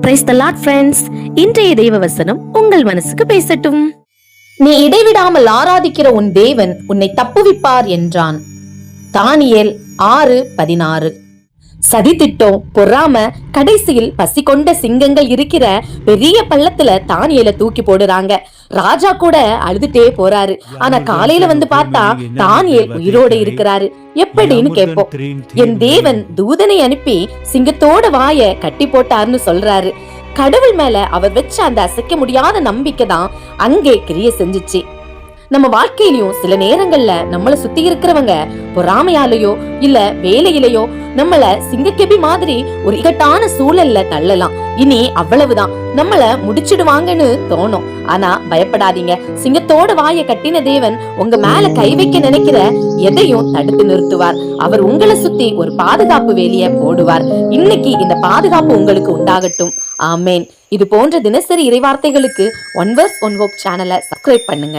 Praise the Lord friends. இன்றைய தெய்வ வசனம் உங்கள் மனசுக்கு பேசட்டும். நீ இடைவிடாமல் ஆராதிக்கிற உன் தேவன் உன்னை தப்புவிப்பார் என்றான். தானியேல் 6:16. சதி திட்டம், பொறாம, கடைசியில் பசி கொண்ட சிங்கங்கள் இருக்கிற பெரிய பள்ளத்துல தானியேல தூக்கி போடுறாங்க. ராஜா கூட அழுதுட்டே போறாரு. ஆனா காலையில வந்து பார்த்தா தானியேல் உயிரோட இருக்கிறாரு. எப்படின்னு கேட்போம். என் தேவன் தூதனை அனுப்பி சிங்கத்தோட வாய கட்டி போட்டார்னு சொல்றாரு. கடவுள் மேல அவர் வச்ச அந்த அசைக்க முடியாத நம்பிக்கை தான் அங்கே கிரிய செஞ்சுச்சு. நம்ம வாழ்க்கையிலயும் சில நேரங்கள்ல நம்மள சுத்தி இருக்கிறவங்க பொறாமையாலேயோ இல்ல வேலையிலேயோ நம்மள சிங்கக்கெபி மாதிரி ஒரு இக்கட்டான சூழல்ல தள்ளலாம். இனி அவ்வளவுதான், நம்மள முடிச்சிடுவாங்கன்னு தோணும். ஆனா பயப்படாதீங்க. சிங்கத்தோட வாய கட்டின தேவன் உங்க மேல கை வைக்க நினைக்கிற எதையும் தடுத்து நிறுத்துவார். அவர் உங்களை சுத்தி ஒரு பாதுகாப்பு வேலிய போடுவார். இன்னைக்கு இந்த பாதுகாப்பு உங்களுக்கு உண்டாகட்டும். ஆமேன். இது போன்ற தினசரி இறைவார்த்தைகளுக்கு ஒன் வர்ஸ் ஒன் ஹோப் சேனலை சப்ஸ்கிரைப் பண்ணுங்க.